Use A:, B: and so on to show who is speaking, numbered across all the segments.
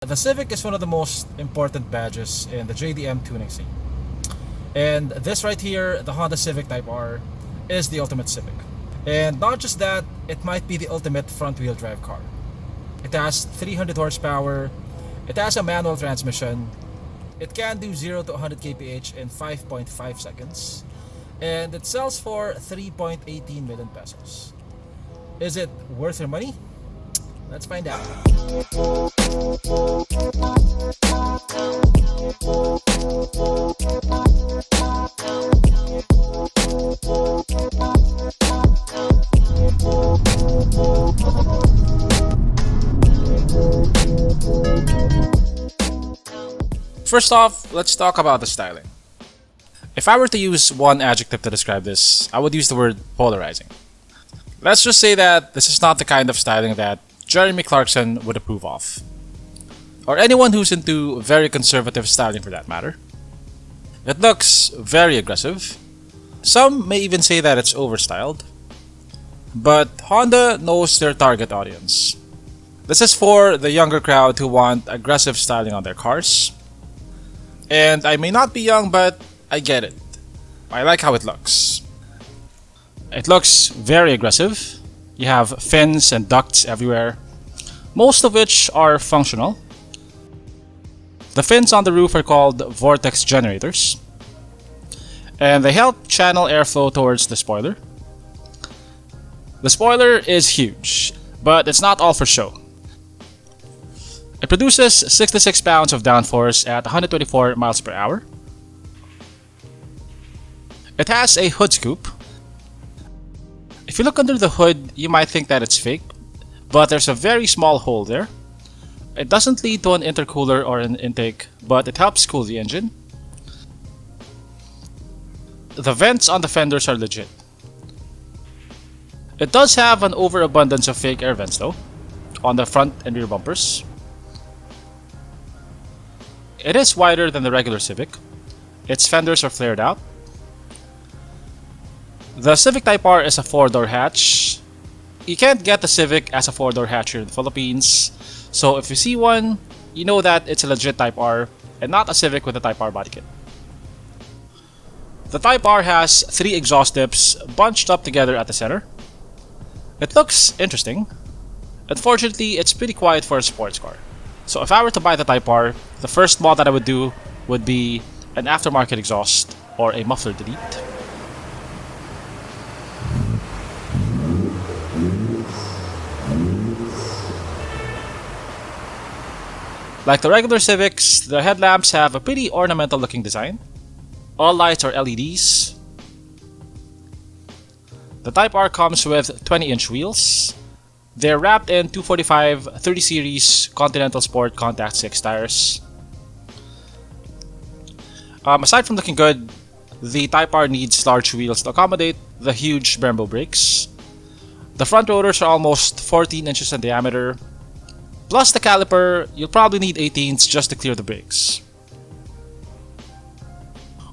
A: The Civic is one of the most important badges in the JDM tuning scene. And this right here, the Honda Civic Type R, is the ultimate Civic. And not just that, it might be the ultimate front-wheel drive car. It has 300 horsepower, it has a manual transmission, it can do 0 to 100 kph in 5.5 seconds, and it sells for 3.18 million pesos. Is it worth your money? Let's find out. First off, let's talk about the styling. If I were to use one adjective to describe this, I would use the word polarizing. Let's just say that this is not the kind of styling that Jeremy Clarkson would approve of, or anyone who's into very conservative styling for that matter. It looks very aggressive. Some may even say that it's overstyled. But Honda knows their target audience. This is for the younger crowd who want aggressive styling on their cars. And I may not be young, but I get it. I like how it looks. It looks very aggressive. You have fins and ducts everywhere, most of which are functional. The fins on the roof are called vortex generators, and they help channel airflow towards the spoiler. The spoiler is huge, but it's not all for show. It produces 66 pounds of downforce at 124 miles per hour. It has a hood scoop. If you look under the hood, you might think that it's fake, but there's a very small hole there. It doesn't lead to an intercooler or an intake, but it helps cool the engine. The vents on the fenders are legit. It does have an overabundance of fake air vents though, on the front and rear bumpers. It is wider than the regular Civic. Its fenders are flared out. The Civic Type R is a 4-door hatch. You can't get the Civic as a 4-door hatch here in the Philippines, so if you see one, you know that it's a legit Type R and not a Civic with a Type R body kit. The Type R has 3 exhaust tips bunched up together at the center. It looks interesting. Unfortunately, it's pretty quiet for a sports car. So if I were to buy the Type R, the first mod that I would do would be an aftermarket exhaust or a muffler delete. Like the regular Civics, the headlamps have a pretty ornamental looking design. All lights are LEDs. The Type R comes with 20-inch wheels. They're wrapped in 245 30 Series Continental Sport Contact 6 tires. Aside from looking good, the Type R needs large wheels to accommodate the huge Brembo brakes. The front rotors are almost 14 inches in diameter. Plus the caliper, you'll probably need 18s just to clear the brakes.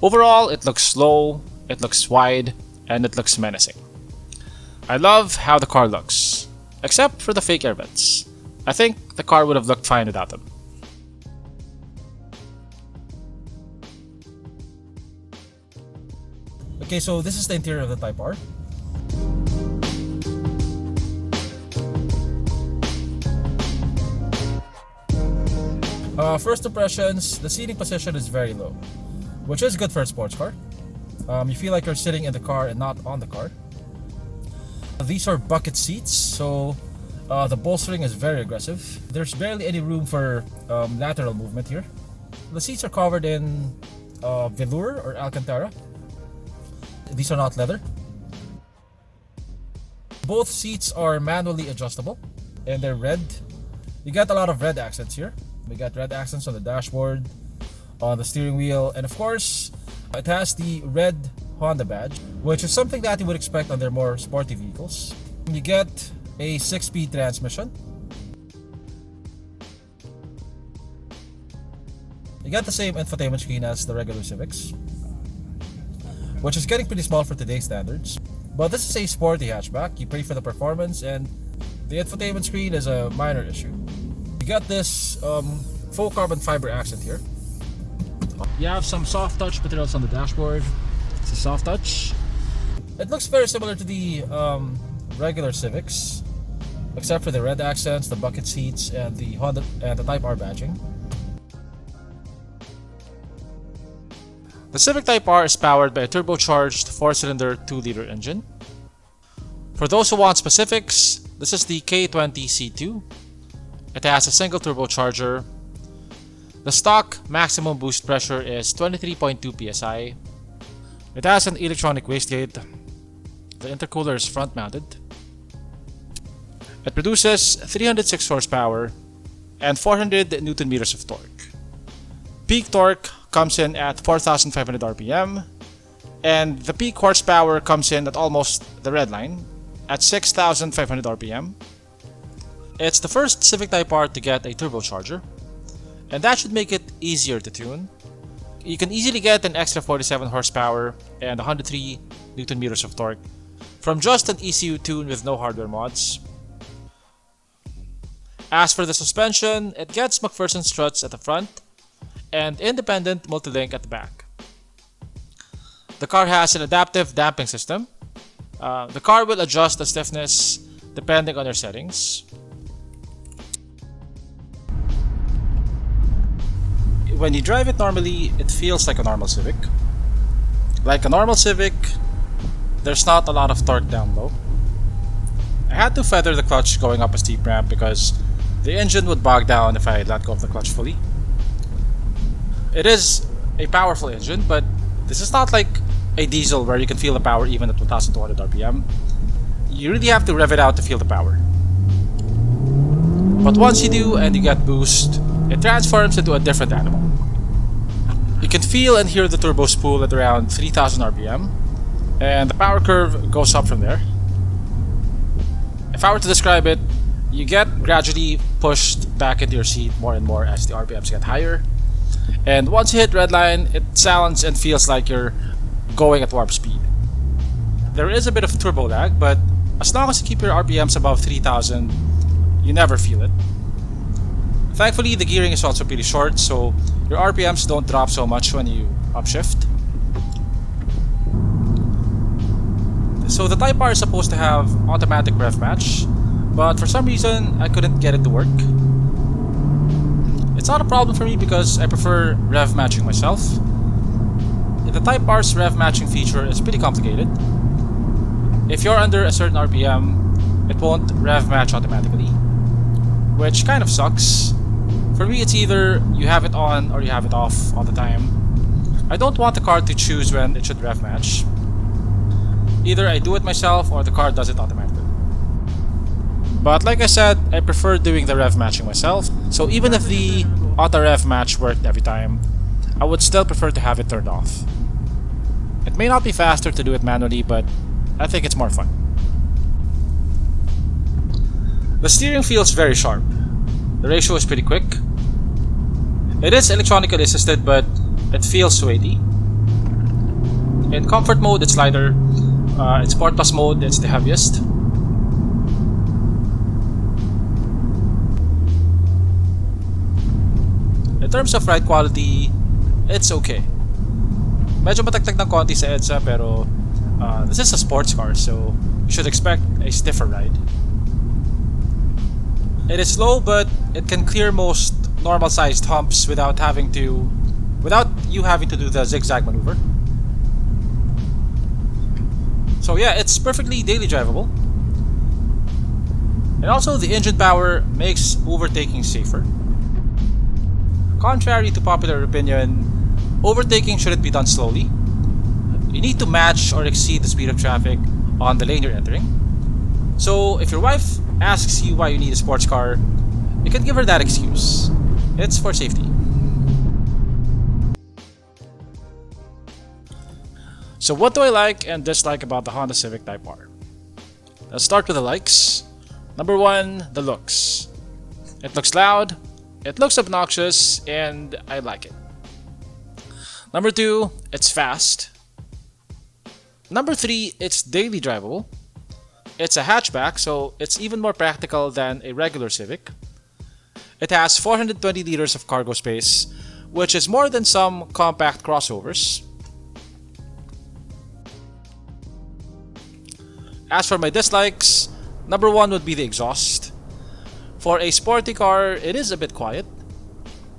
A: Overall, it looks slow, it looks wide, and it looks menacing. I love how the car looks, except for the fake air vents. I think the car would have looked fine without them. Okay, so this is the interior of the Type R. First impressions, the seating position is very low, which is good for a sports car. You feel like you're sitting in the car and not on the car. These are bucket seats, so the bolstering is very aggressive. There's barely any room for lateral movement here. The seats are covered in velour or Alcantara. These are not leather. Both seats are manually adjustable and they're red. You got a lot of red accents here. We got red accents on the dashboard, on the steering wheel, and of course, it has the red Honda badge, which is something that you would expect on their more sporty vehicles. You get a 6-speed transmission. You got the same infotainment screen as the regular Civics, which is getting pretty small for today's standards. But this is a sporty hatchback. You pay for the performance, and the infotainment screen is a minor issue. You got this faux carbon fiber accent here. You have some soft touch materials on the dashboard. It's a soft touch. It looks very similar to the regular Civics, except for the red accents, the bucket seats, and the Honda and the Type R badging. The Civic Type R is powered by a turbocharged 4-cylinder 2-liter engine. For those who want specifics, this is the K20C2. It has a single turbocharger. The stock maximum boost pressure is 23.2 psi. It has an electronic wastegate. The intercooler is front mounted. It produces 306 horsepower and 400 Newton meters of torque. Peak torque comes in at 4,500 RPM, and the peak horsepower comes in at almost the red line at 6,500 RPM. It's the first Civic Type R to get a turbocharger, and that should make it easier to tune. You can easily get an extra 47 horsepower and 103 Newton meters of torque from just an ECU tune with no hardware mods. As for the suspension, it gets McPherson struts at the front and independent multi-link at the back. The car has an adaptive damping system. The car will adjust the stiffness depending on your settings. When you drive it normally, it feels like a normal Civic. Like a normal Civic, there's not a lot of torque down low. I had to feather the clutch going up a steep ramp because the engine would bog down if I let go of the clutch fully. It is a powerful engine, but this is not like a diesel where you can feel the power even at 1,200 RPM. You really have to rev it out to feel the power. But once you do and you get boost, it transforms into a different animal. You can feel and hear the turbo spool at around 3,000 RPM, and the power curve goes up from there. If I were to describe it, you get gradually pushed back into your seat more and more as the RPMs get higher. And once you hit redline, it sounds and feels like you're going at warp speed. There is a bit of turbo lag, but as long as you keep your RPMs above 3,000, you never feel it. Thankfully, the gearing is also pretty short, so your RPMs don't drop so much when you upshift. So the Type R is supposed to have automatic rev match, but for some reason I couldn't get it to work. It's not a problem for me because I prefer rev matching myself. The Type R's rev matching feature is pretty complicated. If you're under a certain RPM, it won't rev match automatically, which kind of sucks. For me, it's either you have it on or you have it off all the time. I don't want the car to choose when it should rev match. Either I do it myself or the car does it automatically. But like I said, I prefer doing the rev matching myself, so even if the auto rev match worked every time, I would still prefer to have it turned off. It may not be faster to do it manually, but I think it's more fun. The steering feels very sharp. The ratio is pretty quick. It is electronically assisted, but it feels weighty. In comfort mode, it's lighter. In Sport Plus mode, it's the heaviest. In terms of ride quality, it's okay. Medyo matagtag ng konti sa EDSA, pero this is a sports car, so you should expect a stiffer ride. It is slow, but it can clear most normal-sized humps without you having to do the zigzag maneuver. So yeah, it's perfectly daily drivable. And also, the engine power makes overtaking safer. Contrary to popular opinion, overtaking shouldn't be done slowly. You need to match or exceed the speed of traffic on the lane you're entering. So if your wife asks you why you need a sports car, you can give her that excuse. It's for safety. So what do I like and dislike about the Honda Civic Type R? Let's start with the likes. Number 1, the looks. It looks loud, it looks obnoxious, and I like it. Number 2, it's fast. Number 3, it's daily drivable. It's a hatchback, so it's even more practical than a regular Civic. It has 420 liters of cargo space, which is more than some compact crossovers. As for my dislikes, number one would be the exhaust. For a sporty car, it is a bit quiet,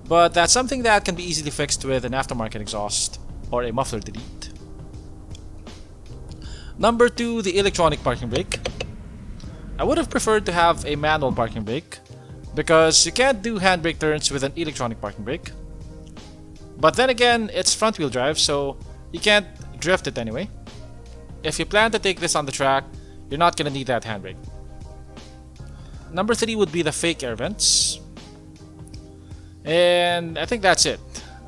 A: but that's something that can be easily fixed with an aftermarket exhaust or a muffler delete. Number two, the electronic parking brake. I would have preferred to have a manual parking brake because you can't do handbrake turns with an electronic parking brake. But then again, it's front wheel drive, so you can't drift it anyway. If you plan to take this on the track, you're not gonna need that handbrake. Number three would be the fake air vents. And I think that's it.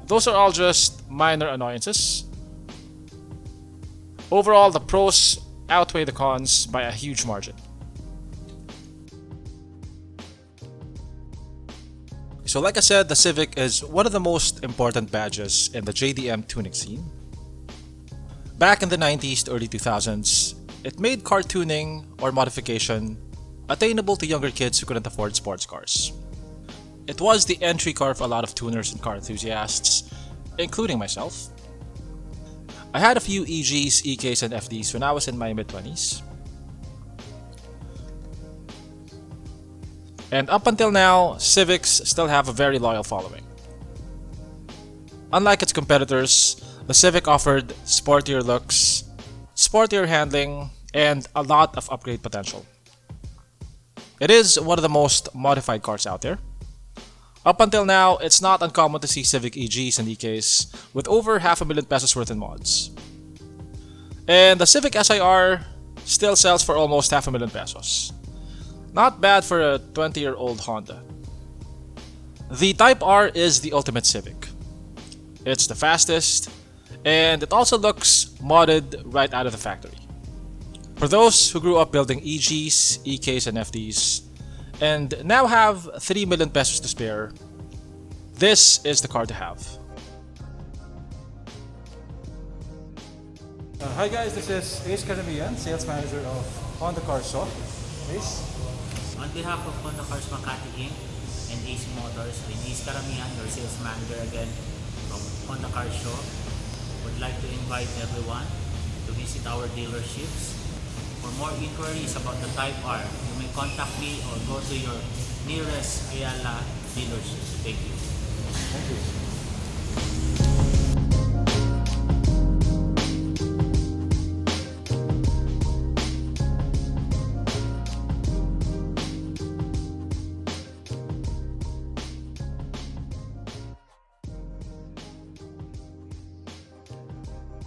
A: Those are all just minor annoyances. Overall, the pros outweigh the cons by a huge margin. So like I said, the Civic is one of the most important badges in the JDM tuning scene. Back in the 90s to early 2000s, it made car tuning or modification attainable to younger kids who couldn't afford sports cars. It was the entry car for a lot of tuners and car enthusiasts, including myself. I had a few EGs, EKs, and FDs when I was in my mid-20s. And up until now, Civics still have a very loyal following. Unlike its competitors, the Civic offered sportier looks, sportier handling, and a lot of upgrade potential. It is one of the most modified cars out there. Up until now, it's not uncommon to see Civic EGs and EKs with over $500,000 worth in mods. And the Civic SIR still sells for almost $500,000. Not bad for a 20-year-old Honda. The Type R is the ultimate Civic. It's the fastest, and it also looks modded right out of the factory. For those who grew up building EGs, EKs, and FDs, and now have $3 million to spare, this is the car to have. Hi guys, this is Ace Caramihan, Sales Manager of Honda Cars. Ace?
B: On behalf of Honda Cars Makati Inc. and Ace Motors, I'm Ace Caramihan, your Sales Manager again from Honda Cars Show. Would like to invite everyone to visit our dealerships. For more inquiries about the Type R, you may contact me or go to your nearest Ayala dealership. Thank you.
A: Thank you.